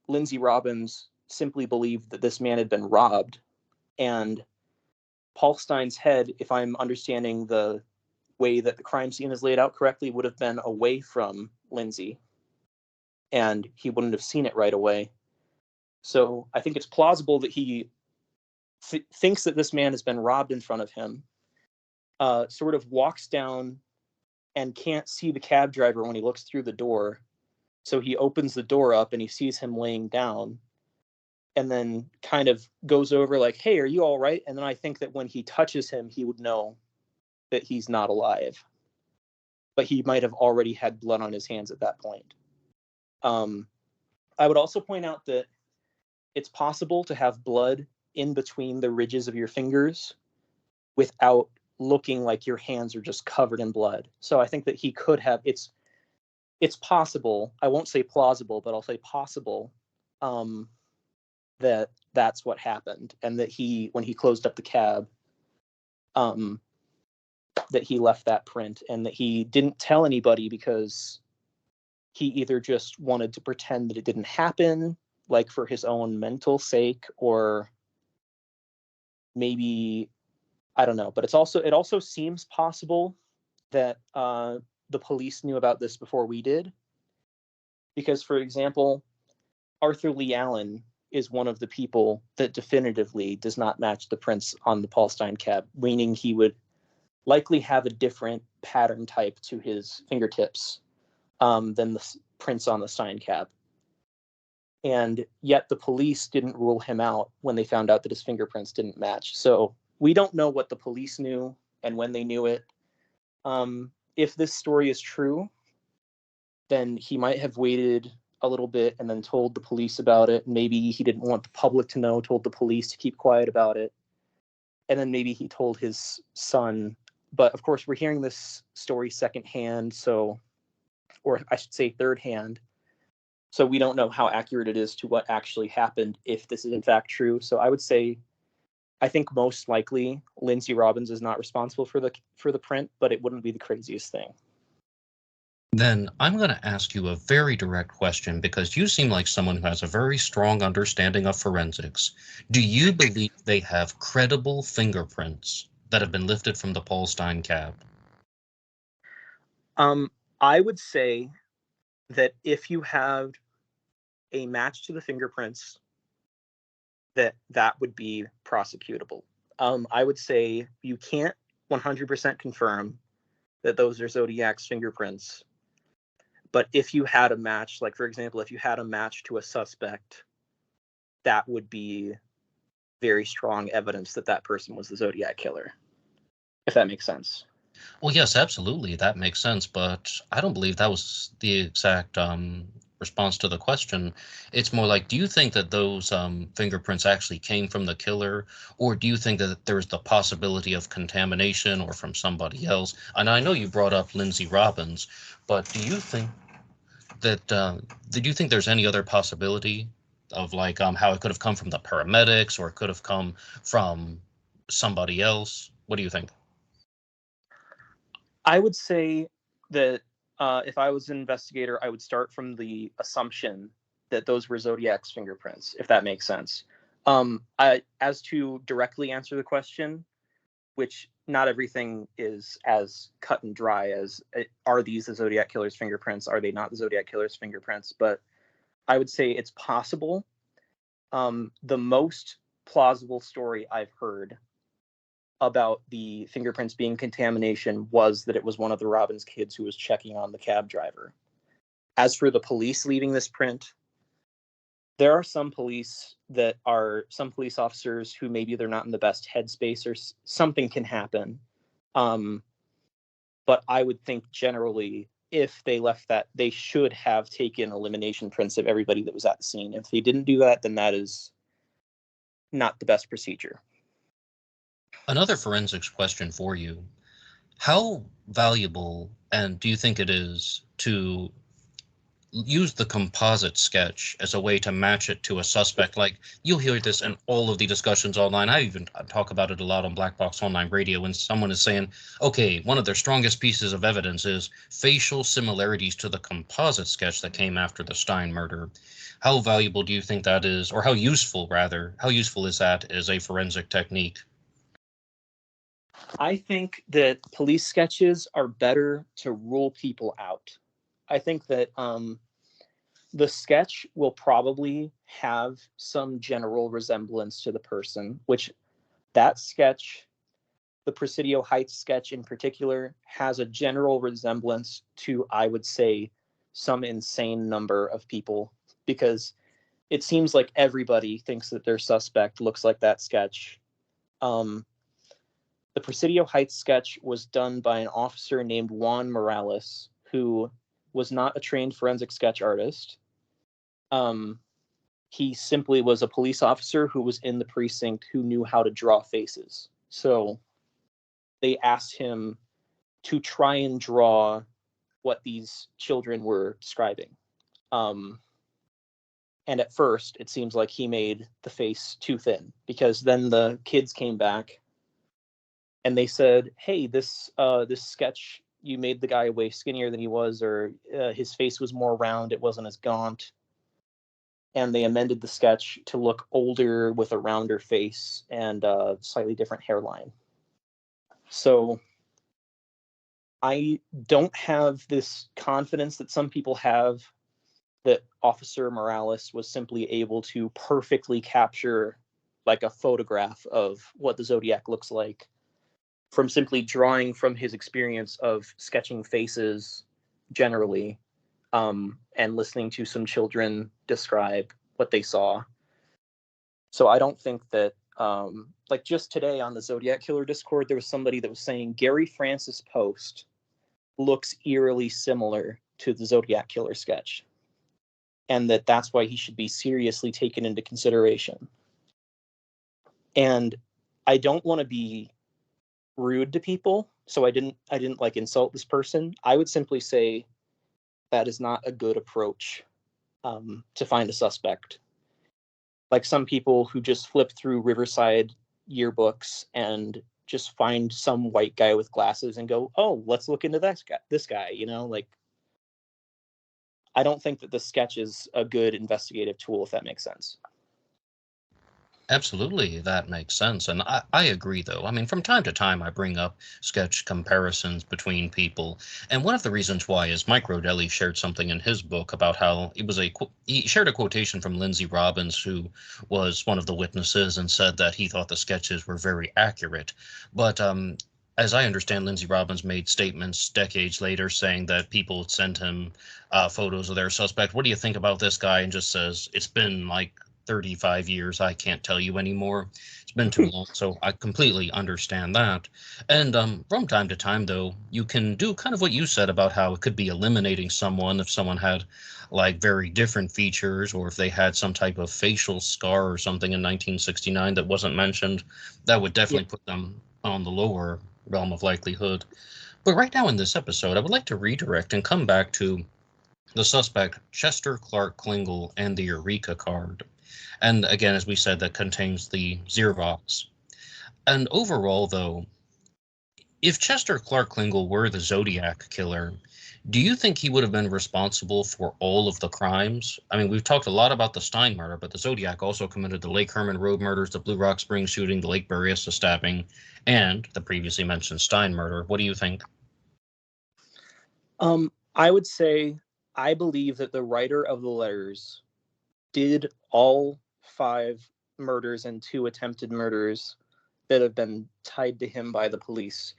Lindsay Robbins simply believed that this man had been robbed, and Paul Stein's head, if I'm understanding the way that the crime scene is laid out correctly, would have been away from Lindsay, and he wouldn't have seen it right away. So I think it's plausible that he thinks that this man has been robbed in front of him, sort of walks down and can't see the cab driver when he looks through the door. So he opens the door up and he sees him laying down, and then kind of goes over like, hey, are you all right? And then I think that when he touches him, he would know that he's not alive. But he might have already had blood on his hands at that point. I would also point out that it's possible to have blood in between the ridges of your fingers without looking like your hands are just covered in blood. So I think that he could have, it's possible, I won't say plausible, but I'll say possible, that that's what happened, and that when he closed up the cab, that he left that print, and that he didn't tell anybody because he either just wanted to pretend that it didn't happen, like for his own mental sake, or maybe, I don't know. But it also seems possible that the police knew about this before we did, because, for example, Arthur Lee Allen is one of the people that definitively does not match the prints on the Paul Stein cab, meaning he would likely have a different pattern type to his fingertips than the prints on the Stein cab. And yet the police didn't rule him out when they found out that his fingerprints didn't match. So we don't know what the police knew and when they knew it. If this story is true, then he might have waited a little bit and then told the police about it. Maybe he didn't want the public to know, told the police to keep quiet about it. And then maybe he told his son. But of course, we're hearing this story secondhand, or I should say third hand. So we don't know how accurate it is to what actually happened if this is in fact true. So I would say, I think most likely Lindsay Robbins is not responsible for the print, but it wouldn't be the craziest thing. Then I'm going to ask you a very direct question, because you seem like someone who has a very strong understanding of forensics. Do you believe they have credible fingerprints that have been lifted from the Paul Stein cab? I would say that if you have a match to the fingerprints, that would be prosecutable. I would say you can't 100% confirm that those are Zodiac's fingerprints. But if you had a match, like for example, if you had a match to a suspect, that would be very strong evidence that that person was the Zodiac killer, if that makes sense. Well, yes, absolutely. That makes sense. But I don't believe that was the exact response to the question. It's more like, do you think that those fingerprints actually came from the killer, or do you think that there's the possibility of contamination or from somebody else? And I know you brought up Lindsay Robbins, but do you think that did you think there's any other possibility of like how it could have come from the paramedics, or it could have come from somebody else? What do you think? I would say that if I was an investigator, I would start from the assumption that those were Zodiac's fingerprints, if that makes sense. As to directly answer the question, which not everything is as cut and dry as, are these the Zodiac killer's fingerprints? Are they not the Zodiac killer's fingerprints? But I would say it's possible. The most plausible story I've heard about the fingerprints being contamination was that it was one of the Robbins kids who was checking on the cab driver. As for the police leaving this print, there are some police officers who maybe they're not in the best headspace, or something can happen. But I would think generally, if they left that, they should have taken elimination prints of everybody that was at the scene. If they didn't do that, then that is not the best procedure. Another forensics question for you. How valuable and do you think it is to use the composite sketch as a way to match it to a suspect? Like, you'll hear this in all of the discussions online. I even talk about it a lot on BlackBoxOnlineRadio when someone is saying, okay, one of their strongest pieces of evidence is facial similarities to the composite sketch that came after the Stein murder. How valuable do you think that is, or how useful, rather, how useful is that as a forensic technique? I think that police sketches are better to rule people out. I think that the sketch will probably have some general resemblance to the person, which that sketch, the Presidio Heights sketch in particular, has a general resemblance to, I would say, some insane number of people, because it seems like everybody thinks that their suspect looks like that sketch. Um, the Presidio Heights sketch was done by an officer named Juan Morales, who was not a trained forensic sketch artist. He simply was a police officer who was in the precinct who knew how to draw faces. So they asked him to try and draw what these children were describing. And at first, it seems like he made the face too thin, because then the kids came back and they said, "Hey, this sketch, you made the guy way skinnier than he was, or his face was more round. It wasn't as gaunt." And they amended the sketch to look older with a rounder face and a slightly different hairline. So I don't have this confidence that some people have that Officer Morales was simply able to perfectly capture like a photograph of what the Zodiac looks like from simply drawing from his experience of sketching faces generally, and listening to some children describe what they saw. So I don't think that, like just today on the Zodiac Killer Discord, there was somebody that was saying Gary Francis' post looks eerily similar to the Zodiac Killer sketch, and that's why he should be seriously taken into consideration. And I don't want to be rude to people, so I didn't like insult this person. I would simply say that is not a good approach to find a suspect. Like some people who just flip through Riverside yearbooks and just find some white guy with glasses and go, "Oh, let's look into this guy," like, I don't think that the sketch is a good investigative tool, if that makes sense. Absolutely, that makes sense. And I agree, though. I mean, from time to time, I bring up sketch comparisons between people. And one of the reasons why is Mike Rodelli shared something in his book about how he shared a quotation from Lindsay Robbins, who was one of the witnesses, and said that he thought the sketches were very accurate. But as I understand, Lindsay Robbins made statements decades later saying that people sent him photos of their suspect. What do you think about this guy? And just says, it's been like 35 years. I can't tell you anymore. It's been too long. So I completely understand that. And from time to time, though, you can do kind of what you said about how it could be eliminating someone if someone had like very different features, or if they had some type of facial scar or something in 1969 that wasn't mentioned. That would Yeah. definitely put them on the lower realm of likelihood. But right now in this episode, I would like to redirect and come back to the suspect, Chester Clark Klingel, and the Eureka card. And again, as we said, that contains the Xerox. And overall, though, if Chester Clark Klingel were the Zodiac killer, do you think he would have been responsible for all of the crimes? I mean, we've talked a lot about the Stein murder, but the Zodiac also committed the Lake Herman Road murders, the Blue Rock Springs shooting, the Lake Berryessa stabbing, and the previously mentioned Stein murder. What do you think? I would say I believe that the writer of the letters did all 5 murders and 2 attempted murders that have been tied to him by the police.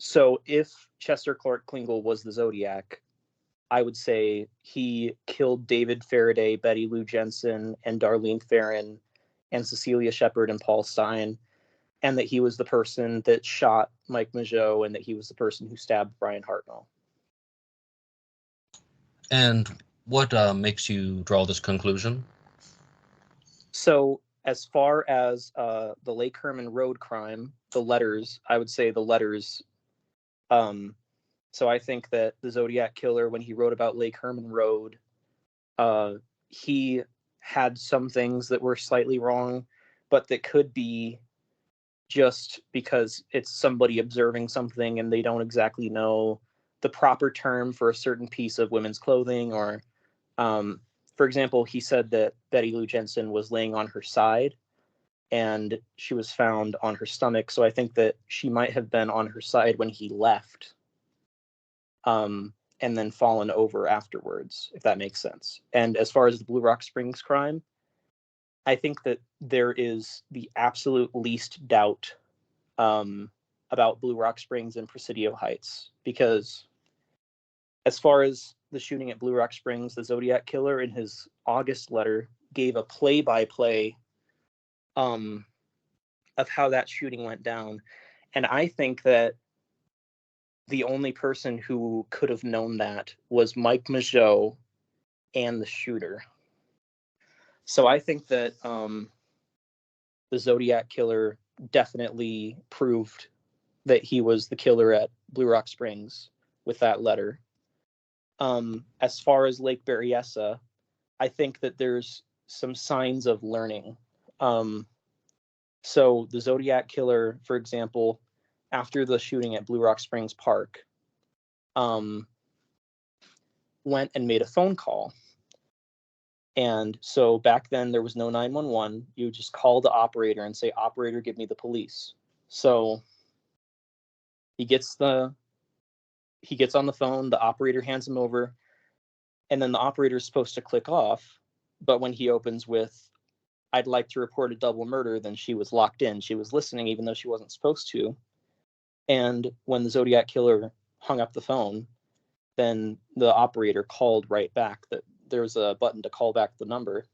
So if Chester Clark Klingel was the Zodiac, I would say he killed David Faraday, Betty Lou Jensen, and Darlene Ferrin, and Cecilia Shepard and Paul Stein, and that he was the person that shot Mike Mageau, and that he was the person who stabbed Brian Hartnell. And what makes you draw this conclusion? So as far as the Lake Herman Road crime, the letters, I would say the letters. So I think that the Zodiac Killer, when he wrote about Lake Herman Road, he had some things that were slightly wrong, but that could be just because it's somebody observing something and they don't exactly know the proper term for a certain piece of women's clothing. Or, for example, he said that Betty Lou Jensen was laying on her side and she was found on her stomach. So I think that she might have been on her side when he left, and then fallen over afterwards, if that makes sense. And as far as the Blue Rock Springs crime, I think that there is the absolute least doubt about Blue Rock Springs and Presidio Heights, because as far as the shooting at Blue Rock Springs, the Zodiac Killer in his August letter gave a play-by-play of how that shooting went down. And I think that the only person who could have known that was Mike Mageau and the shooter. So I think that the Zodiac Killer definitely proved that he was the killer at Blue Rock Springs with that letter. As far as Lake Berryessa, I think that there's some signs of learning. So the Zodiac Killer, for example, after the shooting at Blue Rock Springs Park, went and made a phone call. And so back then there was no 911. You just call the operator and say, "Operator, give me the police." So he gets on the phone, the operator hands him over, and then the operator is supposed to click off. But when he opens with, "I'd like to report a double murder," then she was locked in. She was listening even though she wasn't supposed to. And when the Zodiac Killer hung up the phone, then the operator called right back that there was a button to call back the number.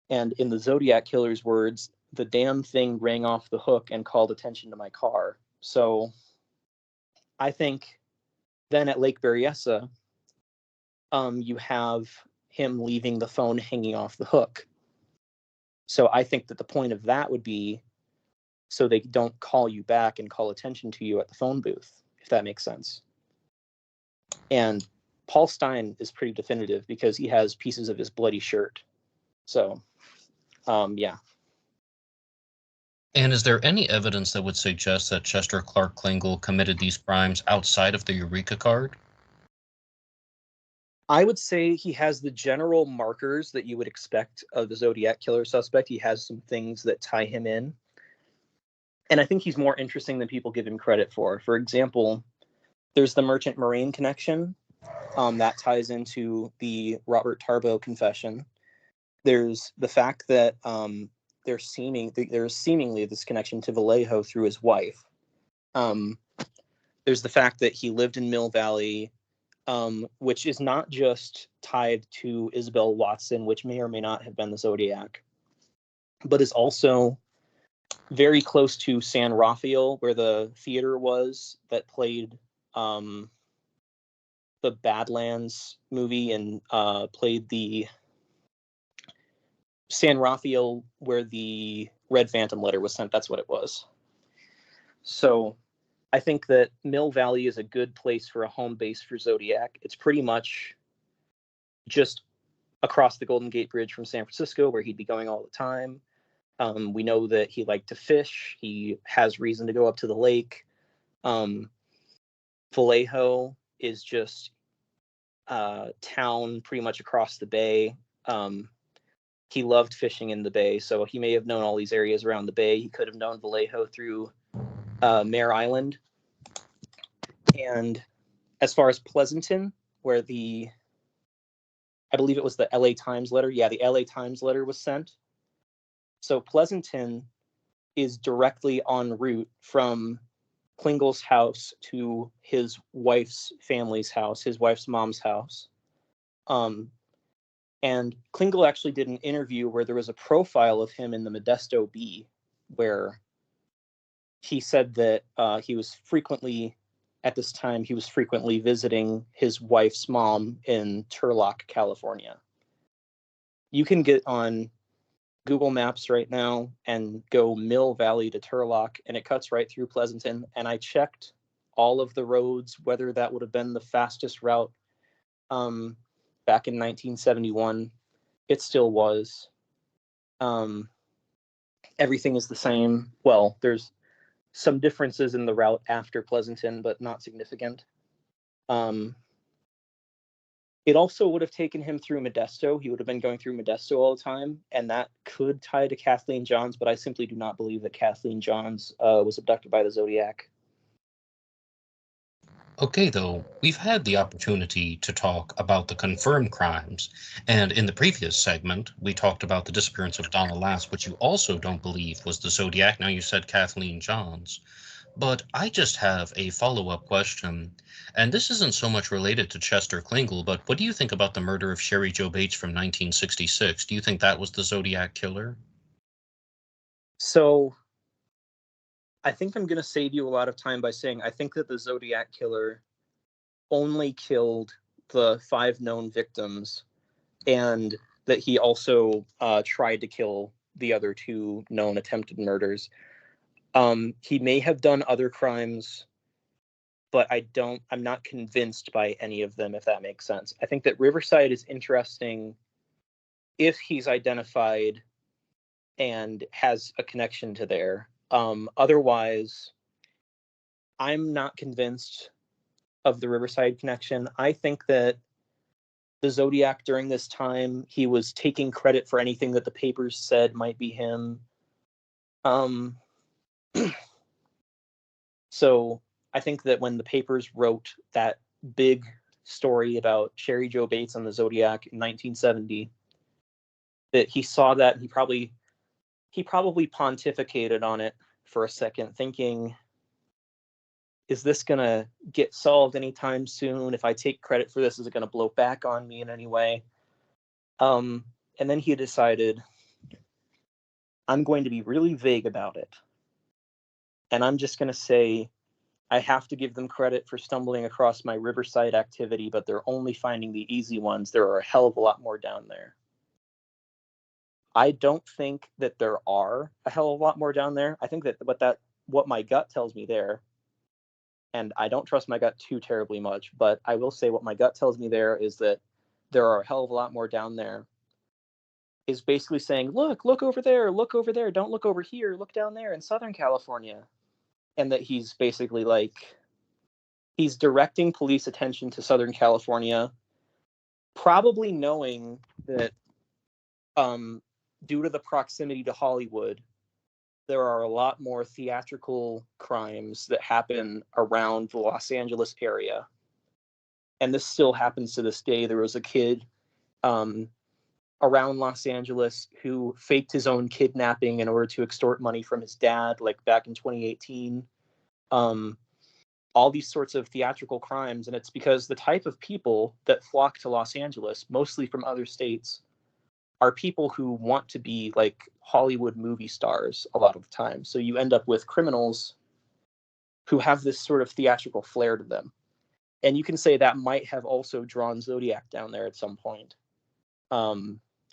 And in the Zodiac Killer's words, "The damn thing rang off the hook and called attention to my car." So I think then at Lake Berryessa, you have him leaving the phone hanging off the hook. So I think that the point of that would be so they don't call you back and call attention to you at the phone booth, if that makes sense. And Paul Stein is pretty definitive because he has pieces of his bloody shirt. So, yeah. And is there any evidence that would suggest that Chester Clark Klingel committed these crimes outside of the Eureka card? I would say he has the general markers that you would expect of the Zodiac Killer suspect. He has some things that tie him in. And I think he's more interesting than people give him credit for. For example, there's the Merchant Marine connection. That ties into the Robert Tarbow confession. There's the fact that there's seemingly this connection to Vallejo through his wife. There's the fact that he lived in Mill Valley, which is not just tied to Isabel Watson, which may or may not have been the Zodiac, but is also very close to San Rafael, where the theater was that played the Badlands movie, and played the San Rafael where the Red Phantom letter was sent. That's what it was. So I think that Mill Valley is a good place for a home base for Zodiac. It's pretty much just across the Golden Gate Bridge from San Francisco, where he'd be going all the time. We know that he liked to fish. He has reason to go up to the lake. Vallejo is just a town pretty much across the bay. He loved fishing in the bay, so he may have known all these areas around the bay. He could have known Vallejo through Mare Island. And as far as Pleasanton, where I believe it was the LA Times letter. Yeah, the LA Times letter was sent. So Pleasanton is directly en route from Klingel's house to his wife's family's house, his wife's mom's house. And Klingel actually did an interview where there was a profile of him in the Modesto Bee, where he said that he was frequently visiting his wife's mom in Turlock, California. You can get on Google Maps right now and go Mill Valley to Turlock, and it cuts right through Pleasanton. And I checked all of the roads, whether that would have been the fastest route back in 1971. It still was. Everything is the same. Well, there's some differences in the route after Pleasanton, but not significant. It also would have taken him through Modesto. He would have been going through Modesto all the time, and that could tie to Kathleen Johns, but I simply do not believe that Kathleen Johns was abducted by the Zodiac. Okay, though, we've had the opportunity to talk about the confirmed crimes, and in the previous segment, we talked about the disappearance of Donna Lass, which you also don't believe was the Zodiac. Now you said Kathleen Johns. But I just have a follow-up question, and this isn't so much related to Chester Klingel, but what do you think about the murder of Sherry Jo Bates from 1966? Do you think that was the Zodiac killer? So I think I'm going to save you a lot of time by saying I think that the Zodiac killer only killed the 5 known victims, and that he also tried to kill the other 2 known attempted murders. He may have done other crimes, but I'm not convinced by any of them, if that makes sense. I think that Riverside is interesting if he's identified and has a connection to there. Otherwise, I'm not convinced of the Riverside connection. I think that the Zodiac during this time, he was taking credit for anything that the papers said might be him. So I think that when the papers wrote that big story about Sherry Jo Bates on the Zodiac in 1970, that he saw that and he probably pontificated on it for a second, thinking, is this going to get solved anytime soon? If I take credit for this, is it going to blow back on me in any way? And then he decided, I'm going to be really vague about it. And I'm just going to say, I have to give them credit for stumbling across my Riverside activity, but they're only finding the easy ones. There are a hell of a lot more down there. I don't think that there are a hell of a lot more down there. I think that what my gut tells me there, and I don't trust my gut too terribly much, but I will say what my gut tells me there is that there are a hell of a lot more down there, is basically saying, look over there, don't look over here, look down there in Southern California. And that he's basically he's directing police attention to Southern California, probably knowing that due to the proximity to Hollywood, there are a lot more theatrical crimes that happen around the Los Angeles area. And this still happens to this day. There was a kid around Los Angeles who faked his own kidnapping in order to extort money from his dad, back in 2018. All these sorts of theatrical crimes, and it's because the type of people that flock to Los Angeles, mostly from other states, are people who want to be Hollywood movie stars a lot of the time. So you end up with criminals who have this sort of theatrical flair to them. And you can say that might have also drawn Zodiac down there at some point.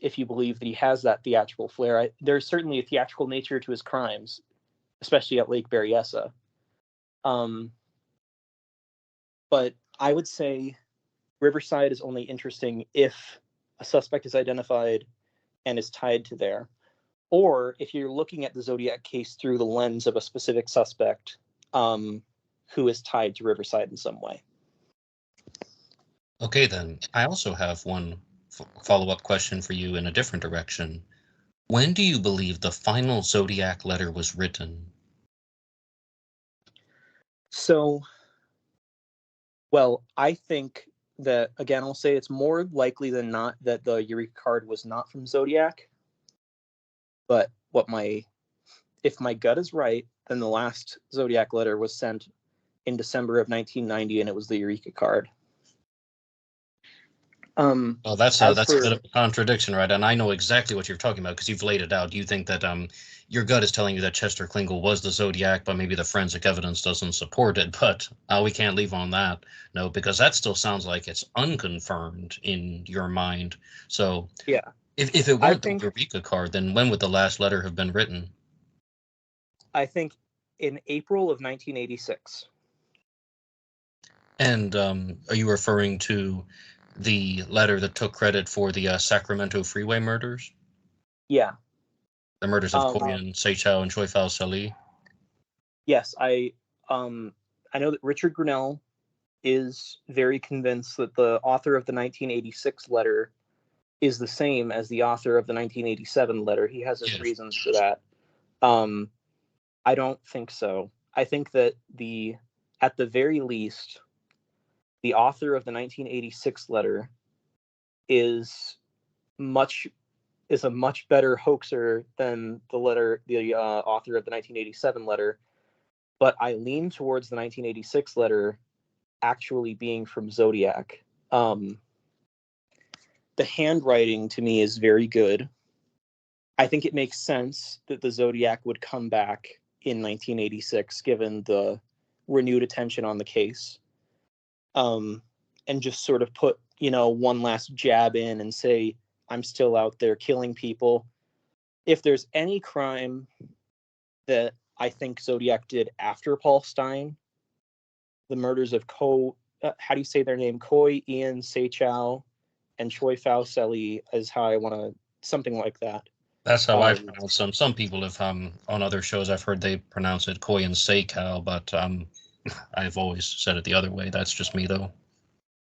If you believe that he has that theatrical flair, there's certainly a theatrical nature to his crimes, especially at Lake Berryessa. But I would say Riverside is only interesting if a suspect is identified and is tied to there, or if you're looking at the Zodiac case through the lens of a specific suspect who is tied to Riverside in some way. Okay, then. I also have one follow-up question for you in a different direction. When do you believe the final Zodiac letter was written? So, well, I think that, again, I'll say it's more likely than not that the Eureka card was not from Zodiac. But if my gut is right, then the last Zodiac letter was sent in December of 1990, and it was the Eureka card. Well, that's a bit of a contradiction, right? And I know exactly what you're talking about because you've laid it out. You think that your gut is telling you that Chester Klingel was the Zodiac, but maybe the forensic evidence doesn't support it. But we can't leave on that, no, because that still sounds like it's unconfirmed in your mind. So yeah, If it I weren't the think Eureka card, then when would the last letter have been written? I think in April of 1986. And are you referring to the letter that took credit for the Sacramento freeway murders? Yeah. The murders of Koyan, Seichao, and Choi Fao Sali? Yes, I know that Richard Grinnell is very convinced that the author of the 1986 letter is the same as the author of the 1987 letter. He has his Yes. reasons for that. Um, I don't think so. I think that at the very least, the author of the 1986 letter is much is a much better hoaxer than the author of the 1987 letter. But I lean towards the 1986 letter actually being from Zodiac. The handwriting to me is very good. I think it makes sense that the Zodiac would come back in 1986, given the renewed attention on the case, and just sort of put, one last jab in and say, I'm still out there killing people. If there's any crime that I think Zodiac did after Paul Stein, the murders of how do you say their name? Koi, Ian, Seichao, and Choi Fao Seli is how I want to, something like that. That's how I pronounce them. Some people have on other shows I've heard they pronounce it Koyan Seikao, but I've always said it the other way. That's just me though.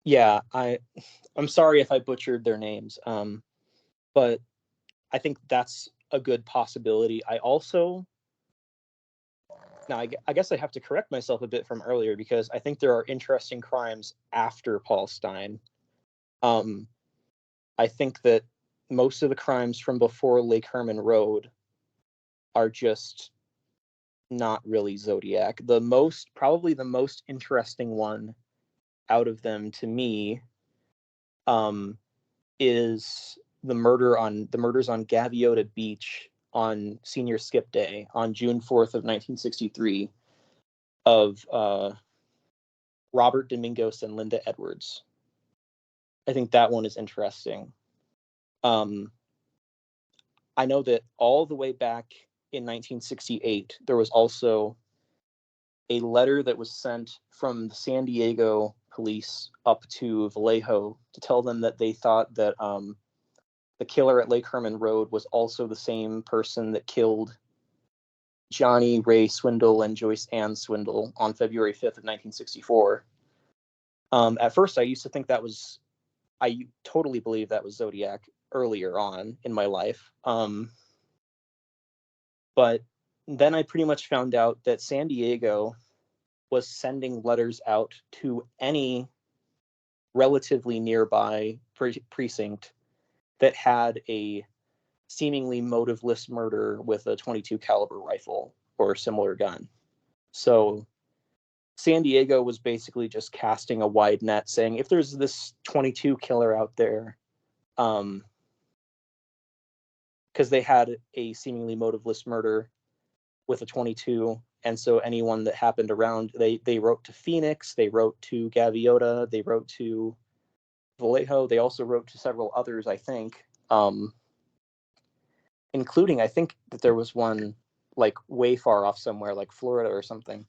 Yeah, I'm sorry if I butchered their names, but I think that's a good possibility. Now I guess I have to correct myself a bit from earlier, because I think there are interesting crimes after Paul Stein. I think that most of the crimes from before Lake Herman Road are just not really Zodiac. Probably the most interesting one out of them to me is the murders on Gaviota Beach on Senior Skip Day on June 4th of 1963 of Robert Domingos and Linda Edwards. I think that one is interesting. I know that all the way back in 1968, there was also a letter that was sent from the San Diego police up to Vallejo to tell them that they thought that the killer at Lake Herman Road was also the same person that killed Johnny Ray Swindle and Joyce Ann Swindle on February 5th of 1964. At first, I totally believed that was Zodiac earlier on in my life. But then I pretty much found out that San Diego was sending letters out to any relatively nearby precinct that had a seemingly motiveless murder with a .22 caliber rifle or similar gun. So San Diego was basically just casting a wide net, saying if there's this .22 killer out there, because they had a seemingly motiveless murder with a .22, and so anyone that happened around, they wrote to Phoenix, they wrote to Gaviota, they wrote to Vallejo, they also wrote to several others, I think, including, I think that there was one like way far off somewhere, like Florida or something.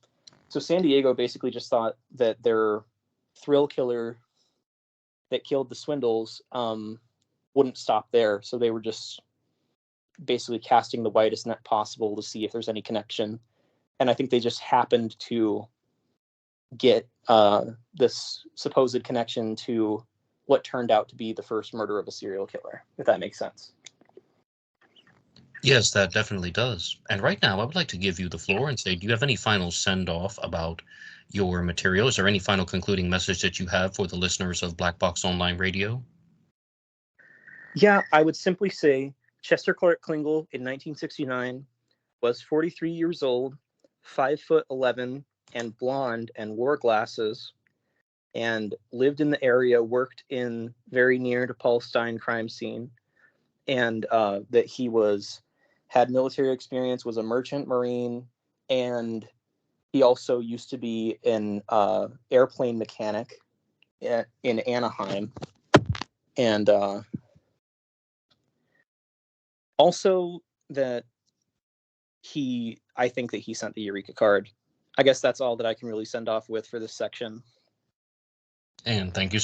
So San Diego basically just thought that their thrill killer that killed the Swindles wouldn't stop there, so they were just basically casting the widest net possible to see if there's any connection. And I think they just happened to get this supposed connection to what turned out to be the first murder of a serial killer, if that makes sense. Yes, that definitely does. And right now, I would like to give you the floor and say, do you have any final send-off about your materials or any final concluding message that you have for the listeners of Black Box Online Radio? Yeah, I would simply say Chester Clark Klingel in 1969 was 43 years old, 5'11", and blonde, and wore glasses, and lived in the area, worked in very near to Paul Stein crime scene, and that he had military experience, was a merchant marine, and he also used to be an airplane mechanic in Anaheim. And Also, that I think that he sent the Eureka card. I guess that's all that I can really send off with for this section. And thank you